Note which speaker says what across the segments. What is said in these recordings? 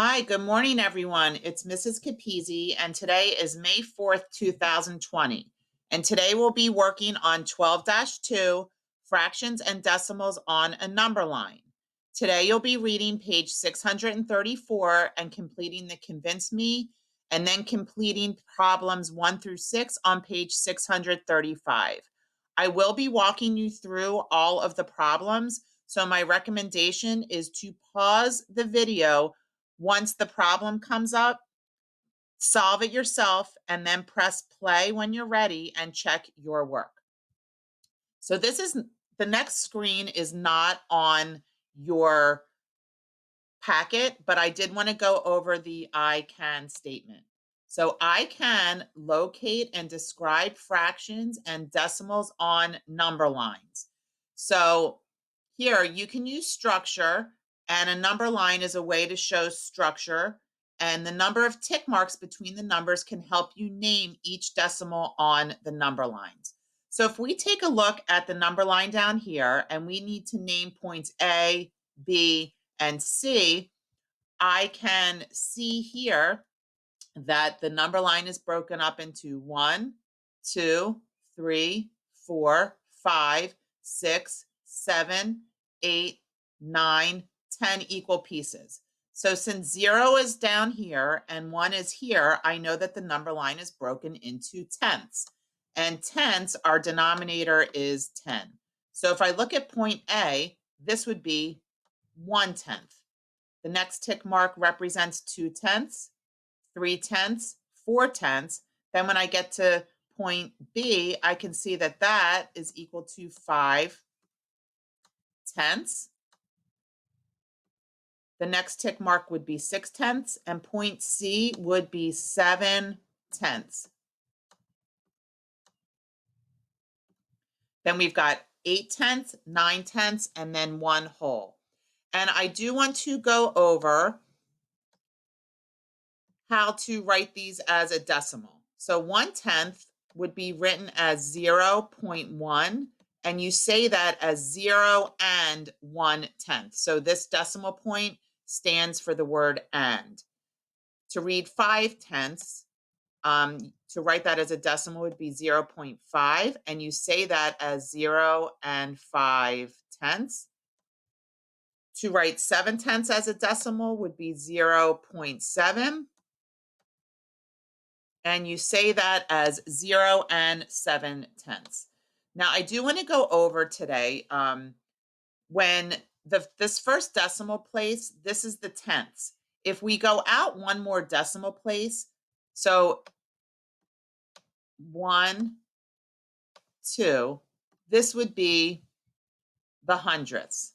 Speaker 1: Hi, good morning, everyone. It's Mrs. Capizzi, and today is May 4th, 2020. And today we'll be working on 12-2, fractions and decimals on a number line. Today you'll be reading page 634 and completing the Convince Me, and then completing problems 1 through 6 on page 635. I will be walking you through all of the problems, so my recommendation is to pause the video once the problem comes up, solve it yourself, and then press play when you're ready and check your work. So the next screen is not on your packet, but I did want to go over the I can statement. So I can locate and describe fractions and decimals on number lines. So here you can use structure, and a number line is a way to show structure, and the number of tick marks between the numbers can help you name each decimal on the number lines. So if we take a look at the number line down here and we need to name points A, B, and C, I can see here that the number line is broken up into 1, 2, 3, 4, 5, 6, 7, 8, 9, 10 equal pieces. So since 0 is down here and 1 is here, I know that the number line is broken into tenths. And tenths, our denominator is 10. So if I look at point A, this would be 1/10. The next tick mark represents 2/10, 3/10, 4/10. Then when I get to point B, I can see that that is equal to 5/10. The next tick mark would be 6/10, and point C would be 7/10. Then we've got 8/10, 9/10, and then 1 whole. And I do want to go over how to write these as a decimal. So 1/10 would be written as 0.1, and you say that as 0 and 1/10. So this decimal point stands for the word and. To read 5/10, to write that as a decimal would be 0.5, and you say that as 0 and 5/10. To write 7/10 as a decimal would be 0.7. And you say that as 0 and 7/10. Now, I do want to go over today when this first decimal place, this is the tenths. If we go out one more decimal place, so 1, 2, this would be the hundredths.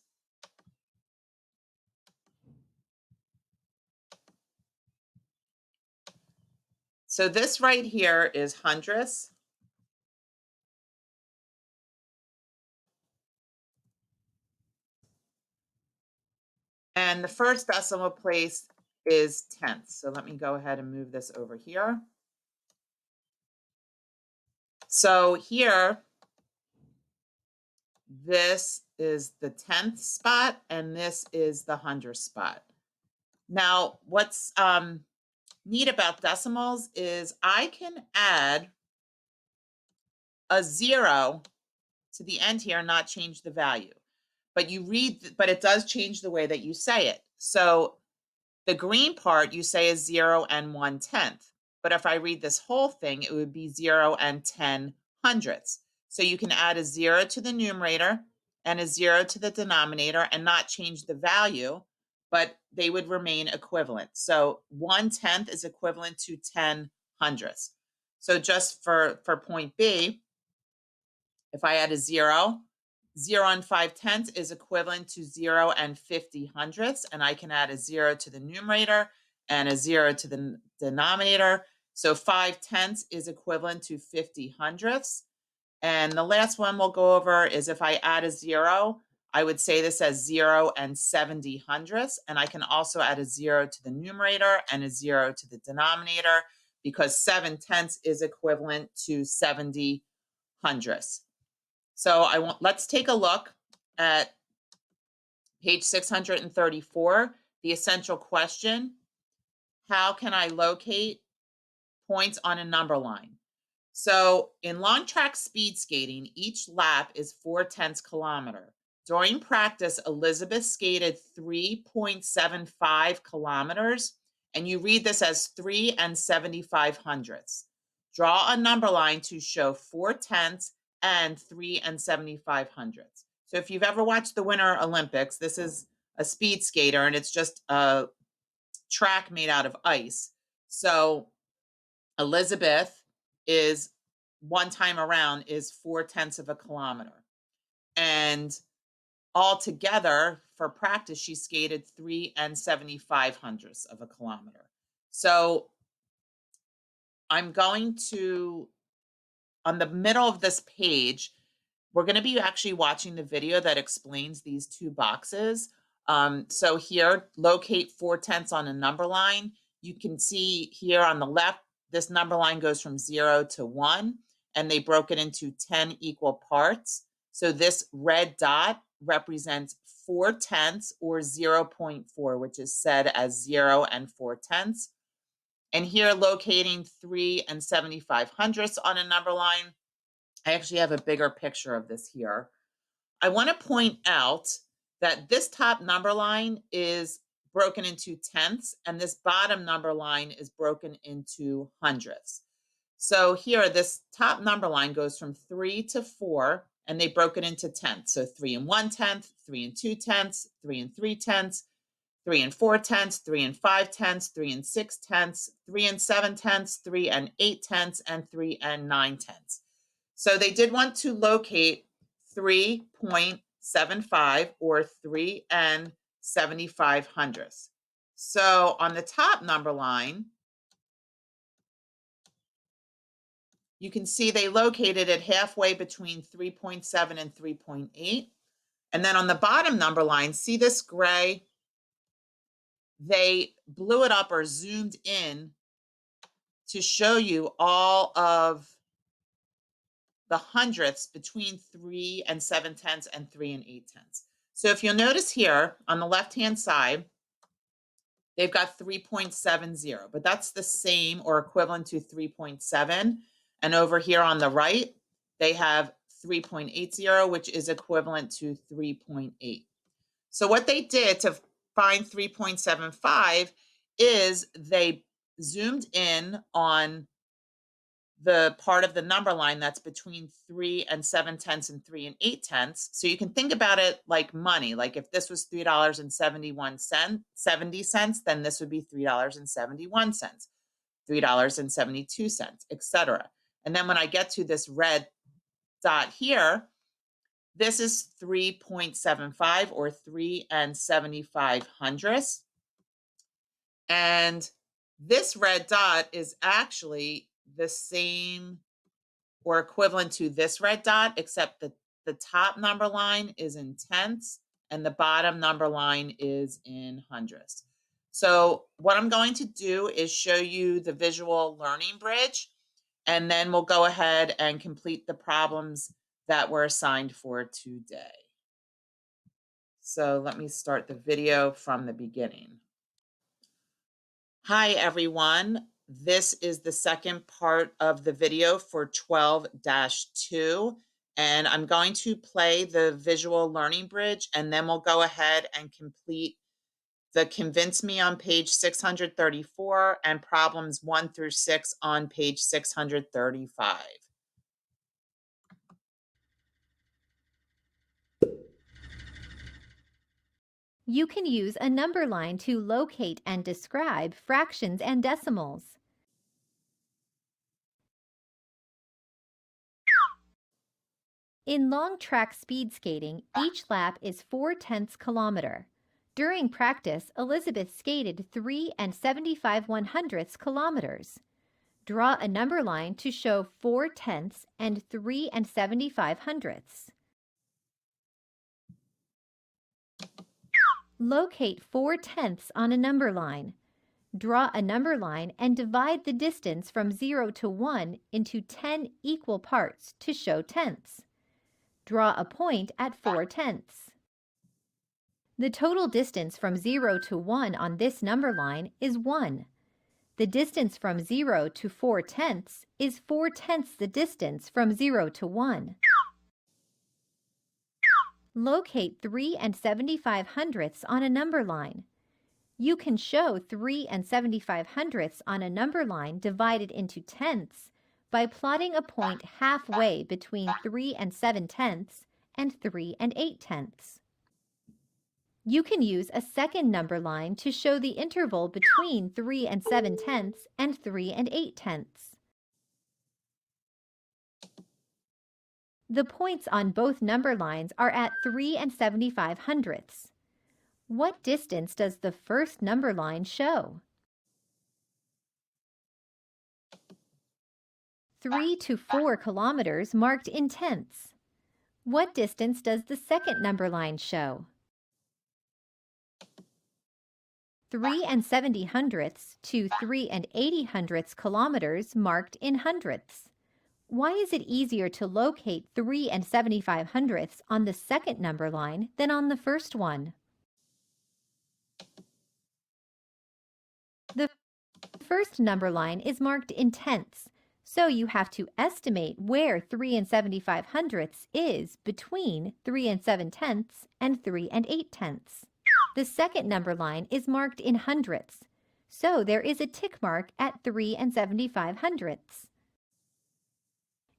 Speaker 1: So this right here is hundredths. And the first decimal place is tenths. So let me go ahead and move this over here. So here, this is the 10th spot, and this is the 100th spot. Now, what's neat about decimals is I can add a 0 to the end here and not change the value. But but it does change the way that you say it. So the green part you say is 0 and 1/10. But if I read this whole thing, it would be 0 and 10 hundredths. So you can add a 0 to the numerator and a 0 to the denominator and not change the value, but they would remain equivalent. So 1/10 is equivalent to 10 hundredths. So just for point B, if I add a 0, 0 and 5/10 is equivalent to 0 and 50 hundredths, and I can add a 0 to the numerator and a 0 to the denominator. So 5/10 is equivalent to 50 hundredths. And the last one we'll go over is if I add a 0, I would say this as 0 and 70 hundredths, and I can also add a 0 to the numerator and a 0 to the denominator because 7/10 is equivalent to 70 hundredths. So let's take a look at page 634, the essential question. how can I locate points on a number line? So in long track speed skating, each lap is 4/10 kilometer. During practice, Elizabeth skated 3.75 kilometers, and you read this as 3 and 75 hundredths. Draw a number line to show 4/10 and 3 and 75 hundredths. So if you've ever watched the Winter Olympics, this is a speed skater, and it's just a track made out of ice. So Elizabeth is one time around is 4/10 of a kilometer. And altogether for practice, she skated 3 and 75 hundredths of a kilometer. So I'm going to, on the middle of this page, we're going to be actually watching the video that explains these two boxes. So here, locate 4/10 on a number line. You can see here on the left, this number line goes from 0 to 1, and they broke it into 10 equal parts. So this red dot represents 4/10 or 0.4, which is said as 0 and 4/10. And here, locating 3 and 75 hundredths on a number line, I actually have a bigger picture of this here. I want to point out that this top number line is broken into tenths, and this bottom number line is broken into hundredths. So here, this top number line goes from 3 to 4, and they broke it into tenths. So 3 and 1/10, 3 and 2/10, 3 and 3/10, 3 and 4/10, 3 and 5/10, 3 and 6/10, 3 and 7/10, 3 and 8/10, and 3 and 9/10. So they did want to locate 3.75 or 3 and 75 hundredths. So on the top number line, you can see they located it halfway between 3.7 and 3.8. And then on the bottom number line, see this gray? They blew it up or zoomed in to show you all of the hundredths between 3 and 7/10 and 3 and 8/10. So if you'll notice here on the left-hand side, they've got 3.70, but that's the same or equivalent to 3.7. And over here on the right, they have 3.80, which is equivalent to 3.8. So what they did to find 3.75 is they zoomed in on the part of the number line that's between 3 and 7/10 and 3 and 8/10. So you can think about it like money. Like if this was $3.70, then this would be $3.71, $3.72, etc. And then when I get to this red dot here, this is 3.75 or 3 and 75 hundredths. And this red dot is actually the same or equivalent to this red dot, except that the top number line is in tenths and the bottom number line is in hundredths. So what I'm going to do is show you the visual learning bridge, and then we'll go ahead and complete the problems that were assigned for today. So let me start the video from the beginning. Hi, everyone. This is the second part of the video for 12-2, and I'm going to play the visual learning bridge, and then we'll go ahead and complete the Convince Me on page 634 and problems 1 through 6 on page 635.
Speaker 2: You can use a number line to locate and describe fractions and decimals. In long track speed skating, each lap is 4/10 kilometer. During practice, Elizabeth skated 3 and 75 kilometers. Draw a number line to show 4/10 and 3 and 75 hundredths. Locate 4/10 on a number line. Draw a number line and divide the distance from 0 to 1 into 10 equal parts to show tenths. Draw a point at 4/10. The total distance from 0 to 1 on this number line is 1. The distance from 0 to 4/10 is 4/10 the distance from 0 to 1. Locate 3 and 75/100 on a number line. You can show 3 and 75/100 on a number line divided into tenths by plotting a point halfway between 3 and 7/10 and 3 and 8/10. You can use a second number line to show the interval between 3 and 7/10 and 3 and 8/10. The points on both number lines are at 3 and 75/100. What distance does the first number line show? 3 to 4 kilometers marked in tenths. What distance does the second number line show? 3 and 70/100 to 3 and 80/100 kilometers marked in hundredths. Why is it easier to locate 3 and 75/100 on the second number line than on the first one? The first number line is marked in tenths, so you have to estimate where 3 and 75/100 is between 3 and 7/10 and 3 and 8/10. The second number line is marked in hundredths, so there is a tick mark at 3 and 75/100.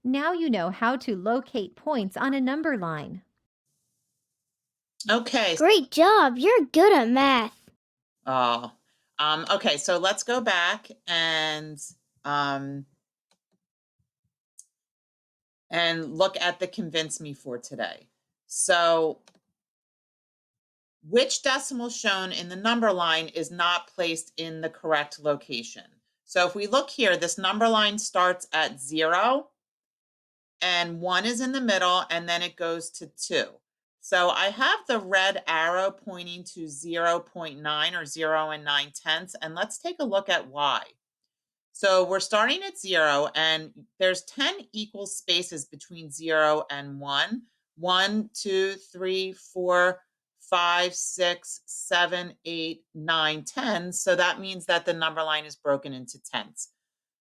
Speaker 2: Now you know how to locate points on a number line.
Speaker 1: Okay.
Speaker 3: Great job. You're good at math.
Speaker 1: Oh, okay. So let's go back and look at the convince me for today. So which decimal shown in the number line is not placed in the correct location? So if we look here, this number line starts at 0 and 1 is in the middle, and then it goes to 2. So I have the red arrow pointing to 0.9 or 0 and 9/10, and let's take a look at why. So we're starting at 0, and there's 10 equal spaces between 0 and 1. 1, 2, 3, 4, 5, 6, 7, 8, 9, 10. So that means that the number line is broken into tenths.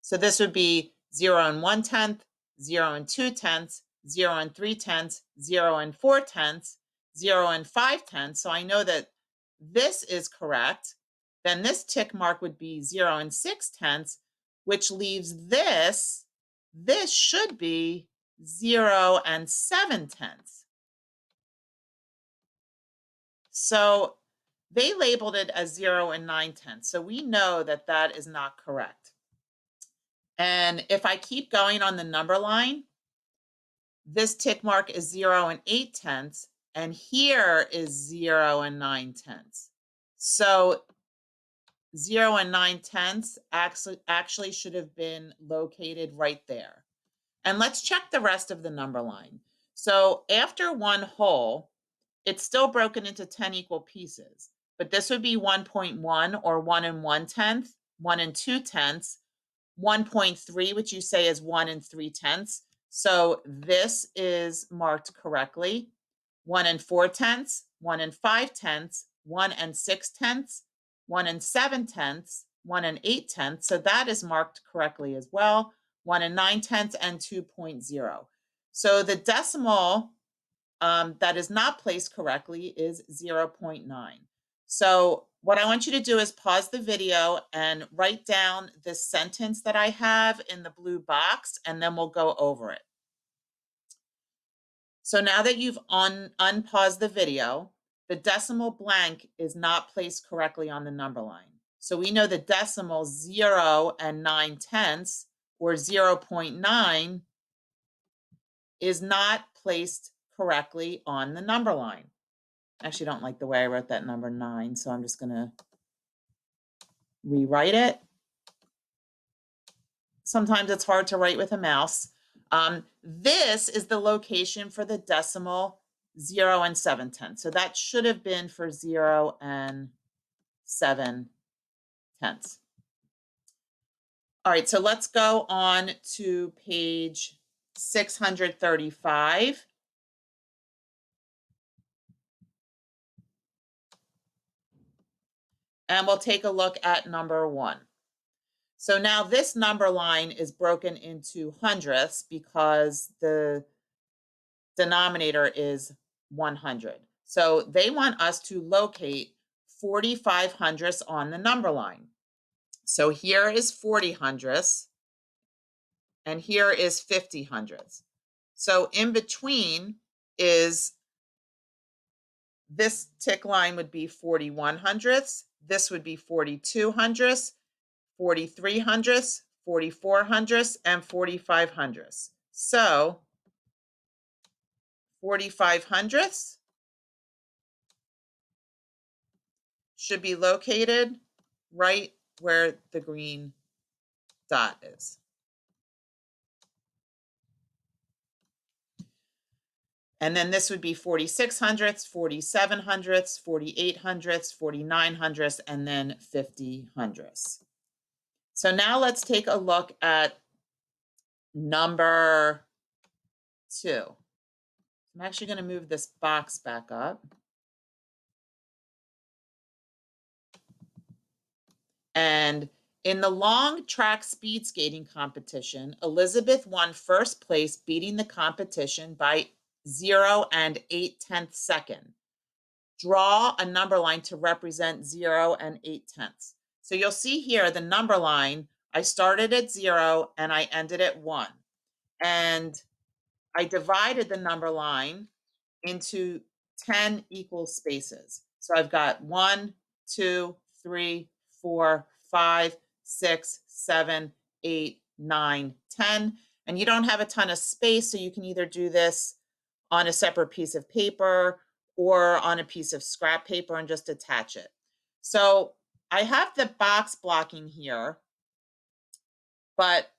Speaker 1: So this would be 0 and 1/10, 0 and 2/10, 0 and 3/10, 0 and 4/10, 0 and 5/10. So I know that this is correct. Then this tick mark would be 0 and 6/10, which leaves this should be 0 and 7/10. So they labeled it as 0 and 9/10. So we know that that is not correct. And if I keep going on the number line, this tick mark is 0 and 8/10, and here is 0 and 9/10. So 0 and 9/10 actually should have been located right there. And let's check the rest of the number line. So after one whole, it's still broken into 10 equal pieces, but this would be 1.1 or 1 and 1/10, 1 and 2/10, 1.3, which you say is 1 and 3/10. So this is marked correctly. 1 and 4/10, 1 and 5/10, 1 and 6/10, 1 and 7/10, 1 and 8/10. So that is marked correctly as well. 1 and 9/10 and 2.0. So the decimal that is not placed correctly is 0.9. So what I want you to do is pause the video and write down this sentence that I have in the blue box, and then we'll go over it. So now that you've unpaused the video, the decimal blank is not placed correctly on the number line. So we know the decimal 0 and 9/10 or 0.9 is not placed correctly on the number line. I actually don't like the way I wrote that number 9, so I'm just going to rewrite it. Sometimes it's hard to write with a mouse. This is the location for the decimal 0 and 7/10. So that should have been for 0 and 7/10. All right, so let's go on to page 635. And we'll take a look at number 1. So now this number line is broken into hundredths because the denominator is 100. So they want us to locate 45 hundredths on the number line. So here is 40 hundredths, and here is 50 hundredths. So in between is, this tick line would be 41 hundredths, this would be 42 hundredths, 43 hundredths, 44 hundredths, and 45 hundredths. So 45 hundredths should be located right where the green dot is. And then this would be 46 hundredths, 47 hundredths, 48 hundredths, 49 hundredths, and then 50 hundredths. So now let's take a look at number 2. I'm actually going to move this box back up. And in the long track speed skating competition, Elizabeth won first place, beating the competition by 0 and 8/10 second. Draw a number line to represent 0 and 8/10. So you'll see here the number line, I started at 0 and I ended at 1. And I divided the number line into 10 equal spaces. So I've got 1, 2, 3, 4, 5, 6, 7, 8, 9, 10. And you don't have a ton of space, so you can either do this on a separate piece of paper or on a piece of scrap paper and just attach it. So I have the box blocking here, but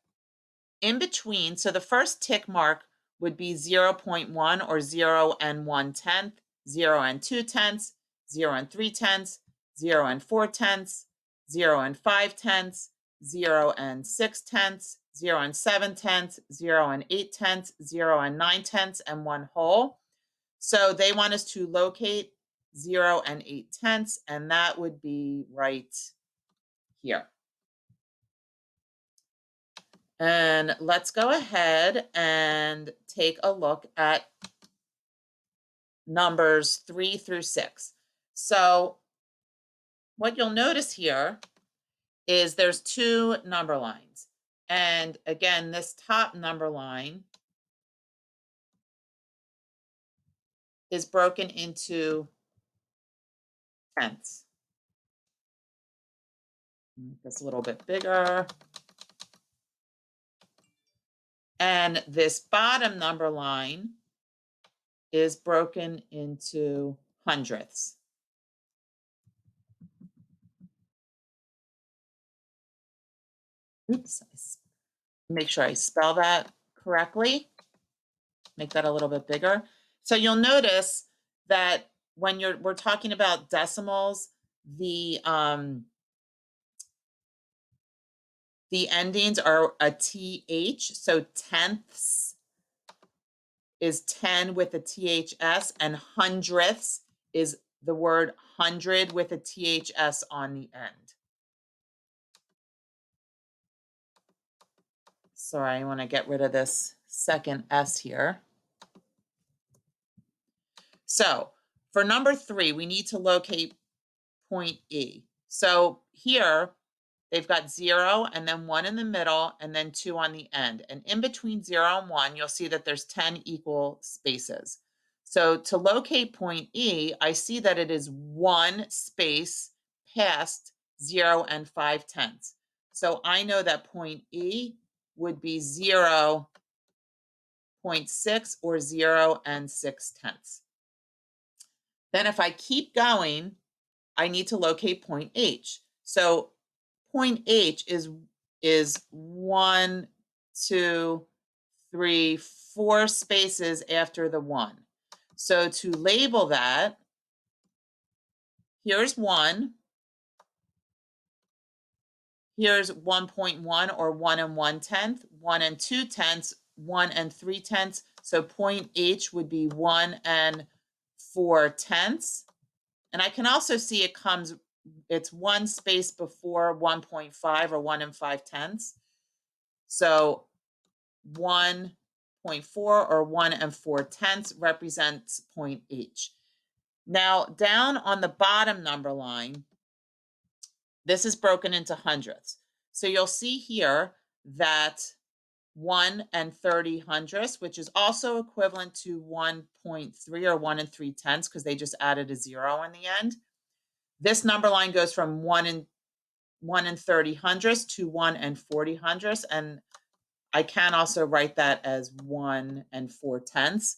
Speaker 1: in between, so the first tick mark would be 0.1 or 0 and 1/10, 0 and 2/10, 0 and 3/10, 0 and 4/10, 0 and 5/10, 0 and 6/10, 0 and 7/10, 0 and 8/10, 0 and 9/10, and 1 whole. So they want us to locate 0 and 8/10, and that would be right here. And let's go ahead and take a look at numbers 3 through 6. So what you'll notice here is there's 2 number lines. And again, this top number line is broken into tenths. Make this a little bit bigger. And this bottom number line is broken into hundredths. Oops, make sure I spell that correctly. Make that a little bit bigger. So you'll notice that when we're talking about decimals, the endings are a TH. So tenths is 10 with a THS, and hundredths is the word hundred with a THS on the end. Sorry, I want to get rid of this second S here. So for number 3, we need to locate point E. So here, they've got 0 and then 1 in the middle and then 2 on the end. And in between 0 and 1, you'll see that there's 10 equal spaces. So to locate point E, I see that it is 1 space past 0 and 5/10. So I know that point E would be 0.6 or 0 and 6/10. Then if I keep going, I need to locate point H. So point H is 1, 2, 3, 4 spaces after the 1. So to label that, here's 1. Here's 1.1 or 1 and 1/10, 1 and 2/10, 1 and 3/10. So point H would be 1 and 4/10. And I can also see it comes it's one space before 1.5 or 1 and 5/10. So 1.4 or 1 and 4/10 represents point H. Now, down on the bottom number line, this is broken into hundredths. So you'll see here that 1 and 30 hundredths, which is also equivalent to 1.3 or 1 and 3/10, because they just added a 0 in the end. This number line goes from 1 and 30 hundredths to 1 and 40 hundredths, and I can also write that as 1 and 4/10.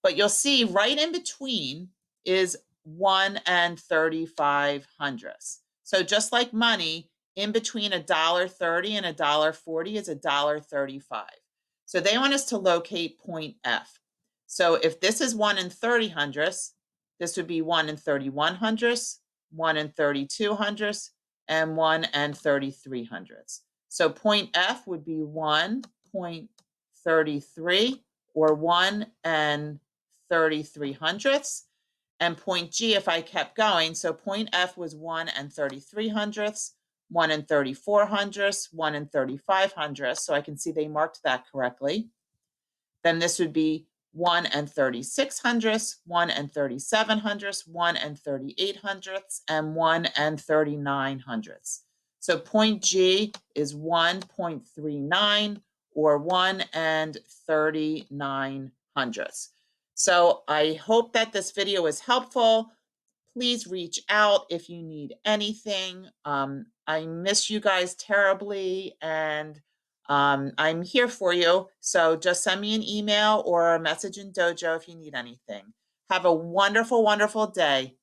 Speaker 1: But you'll see right in between is 1 and 35 hundredths. So just like money, in between $1.30 and $1.40 is $1.35. So they want us to locate point F. So if this is 1 and 30 hundredths, this would be 1 and 31 hundredths, 1 and 32 hundredths, and 1 and 33 hundredths. So point F would be 1.33 or 1 and 33 hundredths. And point G, if I kept going, so point F was 1 and 33 hundredths, 1 and 34 hundredths, 1 and 35 hundredths. So I can see they marked that correctly. Then this would be 1 and 36 hundredths, 1 and 37 hundredths, 1 and 38 hundredths, and 1 and 39 hundredths. So point G is 1.39 or 1 and 39 hundredths. So I hope that this video is helpful. Please reach out if you need anything. I miss you guys terribly, and I'm here for you. So just send me an email or a message in Dojo if you need anything. Have a wonderful, wonderful day.